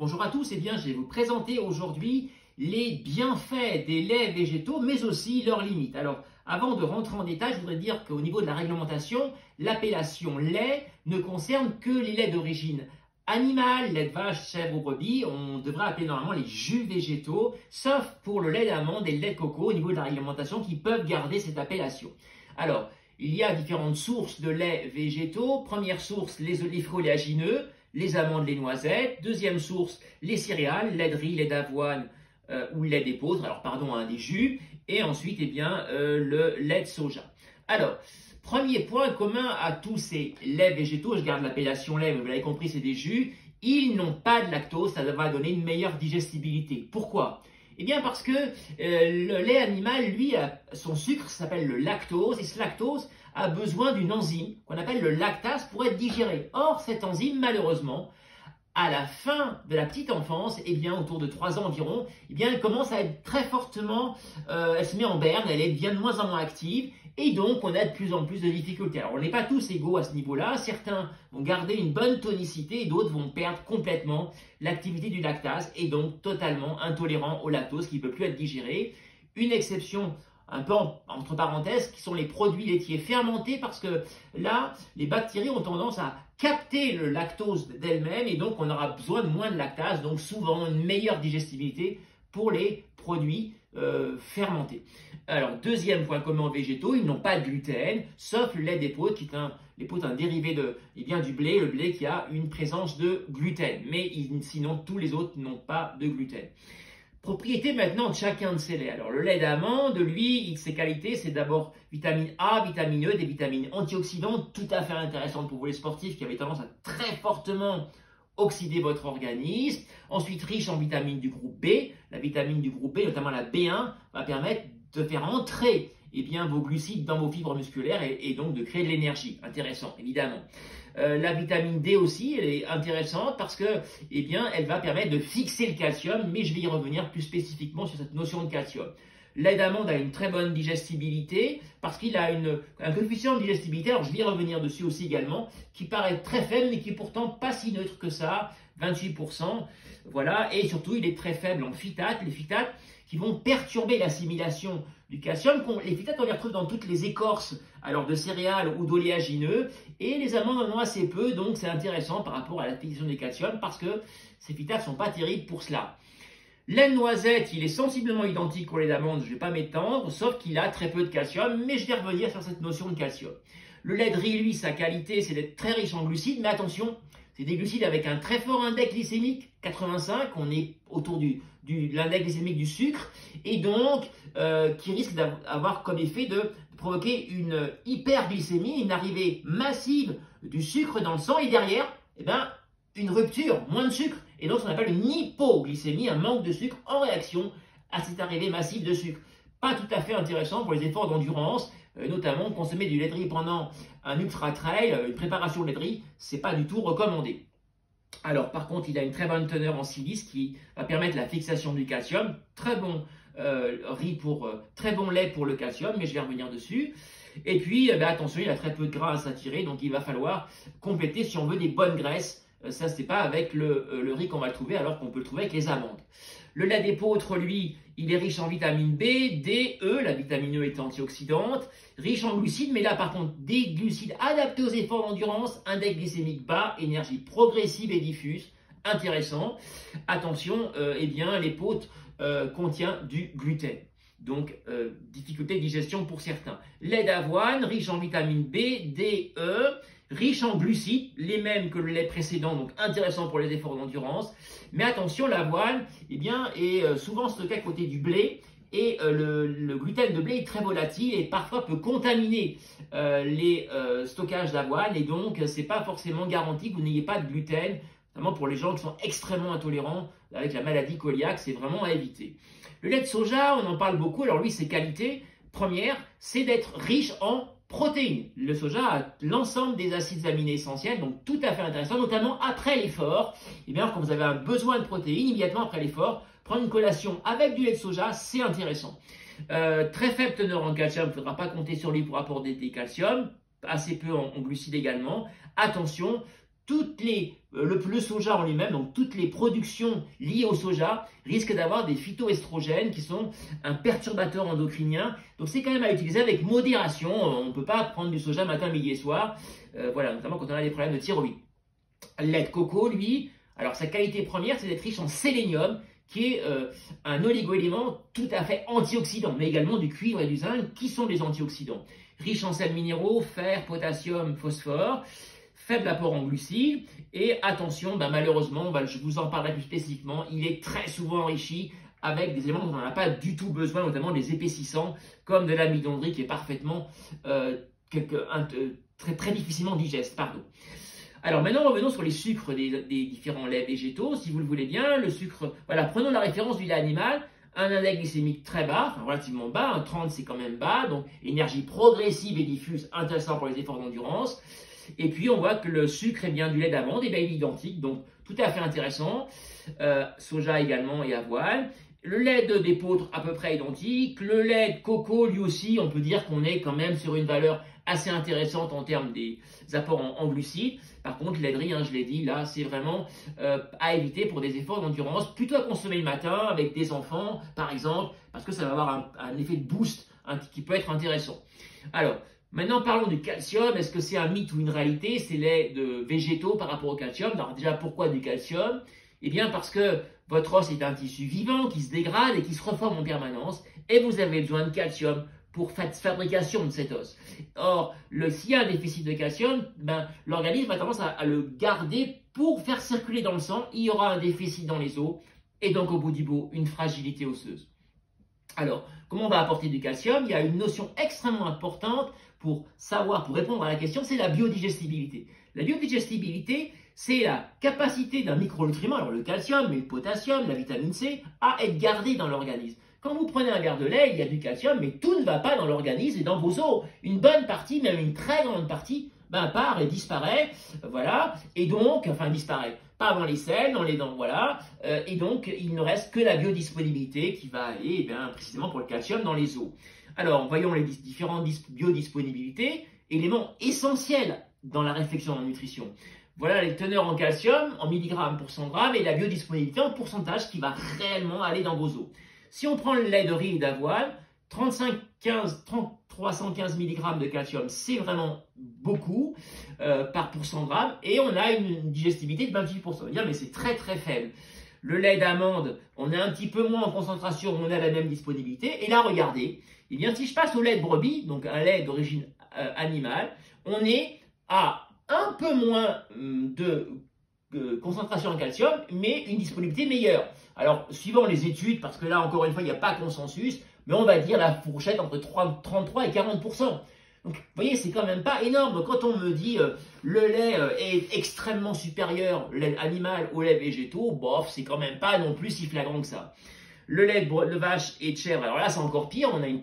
Bonjour à tous, bien, je vais vous présenter aujourd'hui les bienfaits des laits végétaux, mais aussi leurs limites. Alors, avant de rentrer en détail, je voudrais dire qu'au niveau de la réglementation, l'appellation lait ne concerne que les laits d'origine animale, lait de vache, chèvre ou brebis. On devrait appeler normalement les jus végétaux, sauf pour le lait d'amande et le lait de coco au niveau de la réglementation qui peuvent garder cette appellation. Alors, il y a différentes sources de laits végétaux. Première source, les fruits oléagineux, les amandes, les noisettes. Deuxième source, les céréales, lait de riz, lait d'avoine ou lait d'épeautre, des jus. Et ensuite, le lait de soja. Alors, premier point commun à tous ces laits végétaux, je garde l'appellation lait, mais vous l'avez compris, c'est des jus, ils n'ont pas de lactose, ça va donner une meilleure digestibilité. Pourquoi ? Eh bien parce que le lait animal, lui, son sucre s'appelle le lactose, et ce lactose a besoin d'une enzyme qu'on appelle le lactase pour être digéré. Or, cette enzyme, malheureusement, à la fin de la petite enfance, autour de 3 ans environ, elle commence à être très fortement, elle se met en berne, elle devient de moins en moins active, et donc on a de plus en plus de difficultés. Alors on n'est pas tous égaux à ce niveau-là, certains vont garder une bonne tonicité, et d'autres vont perdre complètement l'activité du lactase, et donc totalement intolérants au lactose qui ne peut plus être digéré. Une exception, un peu entre parenthèses, qui sont les produits laitiers fermentés, parce que là, les bactéries ont tendance à capter le lactose d'elles-mêmes et donc on aura besoin de moins de lactase, donc souvent une meilleure digestibilité pour les produits fermentés. Alors, deuxième point commun aux végétaux, ils n'ont pas de gluten, sauf le lait d'épeautre qui est un dérivé du blé, le blé qui a une présence de gluten, mais sinon tous les autres n'ont pas de gluten. Propriété maintenant de chacun de ces laits. Alors le lait d'amande, lui, ses qualités, c'est d'abord vitamine A, vitamine E, des vitamines antioxydantes tout à fait intéressantes pour vous les sportifs qui avaient tendance à très fortement oxyder votre organisme. Ensuite, riche en vitamines du groupe B. La vitamine du groupe B, notamment la B1, va permettre de faire entrer vos glucides dans vos fibres musculaires et donc de créer de l'énergie. Intéressant, évidemment. La vitamine D aussi, elle est intéressante parce que, elle va permettre de fixer le calcium, mais je vais y revenir plus spécifiquement sur cette notion de calcium. Le lait d'amande a une très bonne digestibilité parce qu'il a un coefficient de digestibilité, alors je vais y revenir dessus aussi également, qui paraît très faible mais qui est pourtant pas si neutre que ça, 28%, voilà, et surtout il est très faible en phytates, les phytates qui vont perturber l'assimilation du calcium. Les phytates, on les retrouve dans toutes les écorces alors de céréales ou d'oléagineux, et les amandes en ont assez peu, donc c'est intéressant par rapport à la fixation du calcium parce que ces phytates ne sont pas terribles pour cela. Lait de noisette, il est sensiblement identique au lait d'amande, je ne vais pas m'étendre, sauf qu'il a très peu de calcium, mais je vais revenir sur cette notion de calcium. Le lait de riz, lui, sa qualité, c'est d'être très riche en glucides, mais attention, c'est des glucides avec un très fort index glycémique, 85, on est autour de l'index glycémique du sucre, et donc qui risque d'avoir comme effet de provoquer une hyperglycémie, une arrivée massive du sucre dans le sang, et derrière, une rupture, moins de sucre, et donc ce qu'on appelle une hypoglycémie, un manque de sucre en réaction à cette arrivée massive de sucre. Pas tout à fait intéressant pour les efforts d'endurance, notamment consommer du lait de riz pendant un ultra trail, une préparation de lait de riz, c'est pas du tout recommandé. Alors par contre, il a une très bonne teneur en silice qui va permettre la fixation du calcium. Très bon très bon lait pour le calcium, mais je vais revenir dessus. Et puis attention, il a très peu de gras à s'attirer, donc il va falloir compléter si on veut des bonnes graisses. Ça, c'est pas avec le riz qu'on va le trouver, alors qu'on peut le trouver avec les amandes. Le lait d'épeautre, lui, il est riche en vitamine B, D, E, la vitamine E est antioxydante, riche en glucides, mais là par contre, des glucides adaptés aux efforts d'endurance, index glycémique bas, énergie progressive et diffuse, intéressant. Attention, l'épeautre contient du gluten. Donc, difficulté de digestion pour certains. Lait d'avoine, riche en vitamine B, D, E, riche en glucides, les mêmes que le lait précédent, donc intéressant pour les efforts d'endurance. Mais attention, l'avoine est souvent stockée à côté du blé, et le gluten de blé est très volatile et parfois peut contaminer les stockages d'avoine, et donc c'est pas forcément garanti que vous n'ayez pas de gluten, notamment pour les gens qui sont extrêmement intolérants avec la maladie cœliaque, c'est vraiment à éviter. Le lait de soja, on en parle beaucoup, alors lui, ses qualités premières, c'est d'être riche en protéines. Le soja a l'ensemble des acides aminés essentiels, donc tout à fait intéressant, notamment après l'effort. Quand vous avez un besoin de protéines, immédiatement après l'effort, prendre une collation avec du lait de soja, c'est intéressant. Très faible teneur en calcium, il ne faudra pas compter sur lui pour apporter des calciums, assez peu en glucides également. Attention, le soja en lui-même, donc toutes les productions liées au soja, risquent d'avoir des phytoestrogènes qui sont un perturbateur endocrinien. Donc c'est quand même à utiliser avec modération. On ne peut pas prendre du soja matin, midi et soir, voilà, notamment quand on a des problèmes de thyroïde. Le lait de coco, lui, alors sa qualité première, c'est d'être riche en sélénium, qui est un oligoélément tout à fait antioxydant, mais également du cuivre et du zinc, qui sont des antioxydants. Riche en sels minéraux, fer, potassium, phosphore, faible apport en glucides, et attention, malheureusement, je vous en parlerai plus spécifiquement, il est très souvent enrichi avec des éléments dont on n'a pas du tout besoin, notamment des épaississants, comme de l'amidon de riz qui est parfaitement, très difficilement digeste, pardon. Alors maintenant, revenons sur les sucres des différents laits végétaux, si vous le voulez bien. Le sucre, voilà, prenons la référence du lait animal, un index glycémique très bas, enfin relativement bas, un 30 c'est quand même bas, donc énergie progressive et diffuse, intéressant pour les efforts d'endurance. Et puis on voit que le sucre est bien du lait d'amande, et bien il est identique, donc tout à fait intéressant. Soja également et avoine. Le lait d'épeautre à peu près identique. Le lait de coco, lui aussi, on peut dire qu'on est quand même sur une valeur assez intéressante en termes des apports en glucides. Par contre, le lait de riz, je l'ai dit, là, c'est vraiment à éviter pour des efforts d'endurance, plutôt à consommer le matin avec des enfants, par exemple, parce que ça va avoir un effet de boost qui peut être intéressant. Alors, maintenant, parlons du calcium. Est-ce que c'est un mythe ou une réalité, ces laits de végétaux par rapport au calcium? Alors déjà, pourquoi du calcium? Eh bien, parce que votre os est un tissu vivant qui se dégrade et qui se reforme en permanence, et vous avez besoin de calcium pour fabrication de cet os. Or, s'il y a un déficit de calcium, l'organisme a tendance à le garder pour faire circuler dans le sang. Il y aura un déficit dans les os, et donc au bout du bout, une fragilité osseuse. Alors, comment on va apporter du calcium? Il y a une notion extrêmement importante pour répondre à la question, c'est la biodigestibilité. La biodigestibilité, c'est la capacité d'un micronutriment, alors le calcium, mais le potassium, la vitamine C, à être gardé dans l'organisme. Quand vous prenez un verre de lait, il y a du calcium, mais tout ne va pas dans l'organisme et dans vos os. Une bonne partie, même une très grande partie, part et disparaît, voilà, et donc, enfin disparaît, pas dans les selles, dans les dents, voilà, et donc il ne reste que la biodisponibilité qui va aller, précisément pour le calcium dans les os. Alors, voyons les différentes biodisponibilités, éléments essentiels dans la réflexion en nutrition. Voilà les teneurs en calcium, en milligrammes pour 100 grammes, et la biodisponibilité en pourcentage qui va réellement aller dans vos os. Si on prend le lait de riz et d'avoine, 315 mg de calcium, c'est vraiment beaucoup pour 100 grammes, et on a une digestibilité de 28%. On va dire, mais c'est très très faible. Le lait d'amande, on est un petit peu moins en concentration, on a la même disponibilité. Et là, regardez, eh bien, si je passe au lait de brebis, donc un lait d'origine animale, on est à un peu moins de concentration en calcium, mais une disponibilité meilleure. Alors, suivant les études, parce que là, encore une fois, il n'y a pas consensus, mais on va dire la fourchette entre 33 et 40%. Donc, vous voyez, c'est quand même pas énorme. Quand on me dit le lait est extrêmement supérieur, le lait animal au lait végétaux, bof, c'est quand même pas non plus si flagrant que ça. Le lait de vache et de chèvre, alors là, c'est encore pire. On a une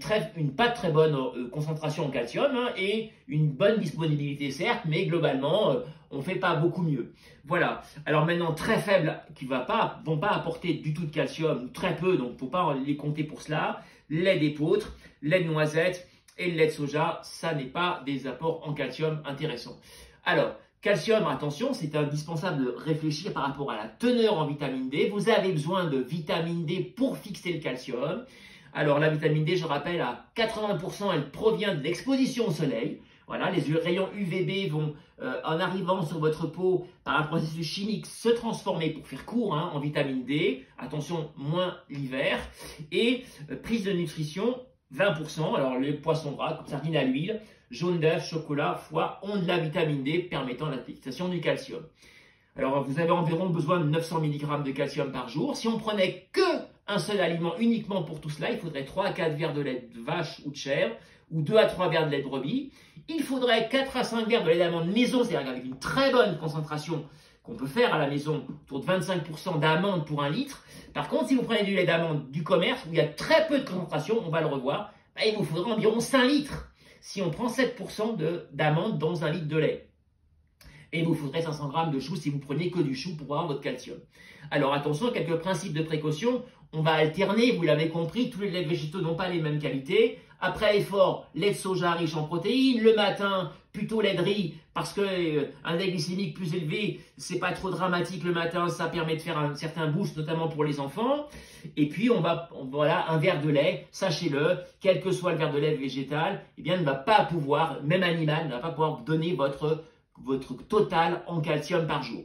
pas très bonne concentration en calcium et une bonne disponibilité, certes, mais globalement, on ne fait pas beaucoup mieux. Voilà. Alors maintenant, très faibles, qui vont pas apporter du tout de calcium, ou très peu, donc il ne faut pas les compter pour cela. Lait d'épeautre, lait de noisette et le lait de soja, ça n'est pas des apports en calcium intéressants. Alors, calcium, attention, c'est indispensable de réfléchir par rapport à la teneur en vitamine D. Vous avez besoin de vitamine D pour fixer le calcium. Alors, la vitamine D, je rappelle, à 80%, elle provient de l'exposition au soleil. Voilà, les rayons UVB vont, en arrivant sur votre peau, par un processus chimique, se transformer, pour faire court, en vitamine D. Attention, moins l'hiver. Et prise de nutrition, 20%. Alors, les poissons gras, comme sardines à l'huile, jaune d'œuf, chocolat, foie, ont de la vitamine D permettant la fixation du calcium. Alors, vous avez environ besoin de 900 mg de calcium par jour. Si on prenait que un seul aliment uniquement pour tout cela, il faudrait 3 à 4 verres de lait de vache ou de chèvre, ou 2 à 3 verres de lait de brebis. Il faudrait 4 à 5 verres de lait d'amande maison, c'est-à-dire avec une très bonne concentration qu'on peut faire à la maison, autour de 25% d'amande pour 1 litre. Par contre, si vous prenez du lait d'amande du commerce, où il y a très peu de concentration, on va le revoir, il vous faudra environ 5 litres. Si on prend 7% d'amande dans 1 litre de lait. Et il vous faudrait 500 g de chou si vous preniez que du chou pour avoir votre calcium. Alors attention, quelques principes de précaution. On va alterner, vous l'avez compris, tous les laits végétaux n'ont pas les mêmes qualités. après effort, lait de soja riche en protéines. Le matin, plutôt lait de riz parce que un index glycémique plus élevé, c'est pas trop dramatique le matin, ça permet de faire un certain boost, notamment pour les enfants. Et puis voilà, un verre de lait, sachez-le, quel que soit le verre de lait végétal, eh bien, ne va pas pouvoir, même animal, ne va pas pouvoir donner votre total en calcium par jour.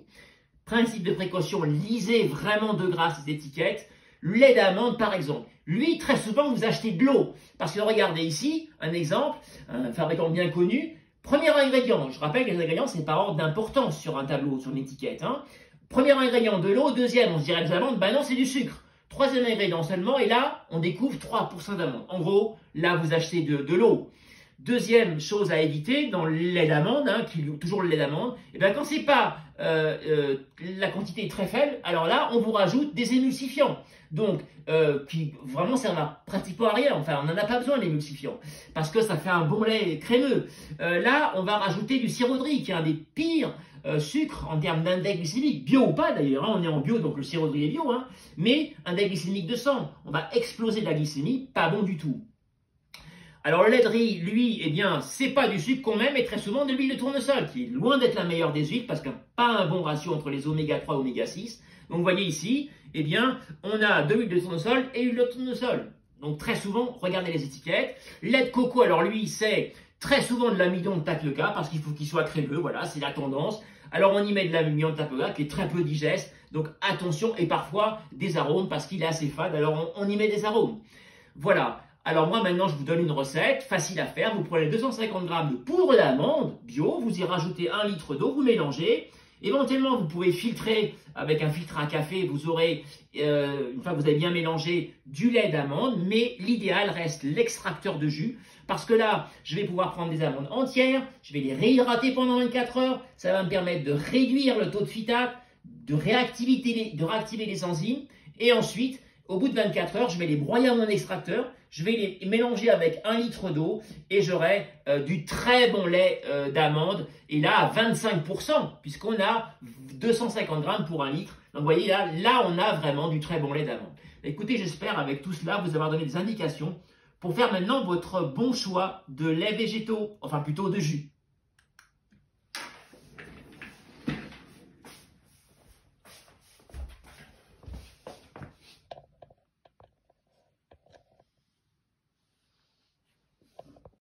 Principe de précaution, lisez vraiment de grâce ces étiquettes. Lait d'amande, par exemple. Lui, très souvent, vous achetez de l'eau. Parce que regardez ici, un exemple, un fabricant bien connu. Premier ingrédient, je rappelle que les ingrédients, c'est par ordre d'importance sur un tableau, sur une étiquette. Premier ingrédient, de l'eau. Deuxième, on se dirait des amandes. Ben non, c'est du sucre. Troisième ingrédient seulement. Et là, on découvre 3% d'amandes. En gros, là, vous achetez de l'eau. Deuxième chose à éviter dans le lait d'amande, toujours le lait d'amande, et bien quand c'est pas la quantité est très faible, alors là on vous rajoute des émulsifiants, donc qui vraiment servent pratiquement à rien. Enfin, on n'en a pas besoin d'émulsifiants parce que ça fait un bon lait crémeux. Là, on va rajouter du sirop de riz, qui est un des pires sucres en termes d'index glycémique, bio ou pas d'ailleurs, on est en bio donc le sirop de riz est bio, mais index glycémique de 100, on va exploser de la glycémie, pas bon du tout. Alors le lait de riz, lui, eh bien, c'est pas du sucre qu'on met, mais très souvent de l'huile de tournesol, qui est loin d'être la meilleure des huiles, parce qu'il n'y a pas un bon ratio entre les oméga 3 et oméga 6. Donc vous voyez ici, eh bien, on a de l'huile de tournesol et l'huile de tournesol. Donc très souvent, regardez les étiquettes. Lait de coco, alors lui, c'est très souvent de l'amidon de Takleka, parce qu'il faut qu'il soit crémeux, voilà, c'est la tendance. Alors on y met de l'amidon de Takleka, qui est très peu digeste, donc attention, et parfois des arômes, parce qu'il est assez fade, alors on y met des arômes. Voilà. Alors moi maintenant je vous donne une recette facile à faire. Vous prenez 250 g de poudre d'amande bio, vous y rajoutez 1 litre d'eau, vous mélangez. Éventuellement vous pouvez filtrer avec un filtre à café, vous aurez, une fois que vous avez bien mélangé, du lait d'amande, mais l'idéal reste l'extracteur de jus. Parce que là, je vais pouvoir prendre des amandes entières, je vais les réhydrater pendant 24 heures, ça va me permettre de réduire le taux de phytate, de réactiver les enzymes, et ensuite, au bout de 24 heures, je vais les broyer à mon extracteur, je vais les mélanger avec 1 litre d'eau et j'aurai du très bon lait d'amande. Et là, à 25%, puisqu'on a 250 grammes pour 1 litre. Donc, vous voyez, là, on a vraiment du très bon lait d'amande. Écoutez, j'espère avec tout cela vous avoir donné des indications pour faire maintenant votre bon choix de lait végétaux, enfin plutôt de jus.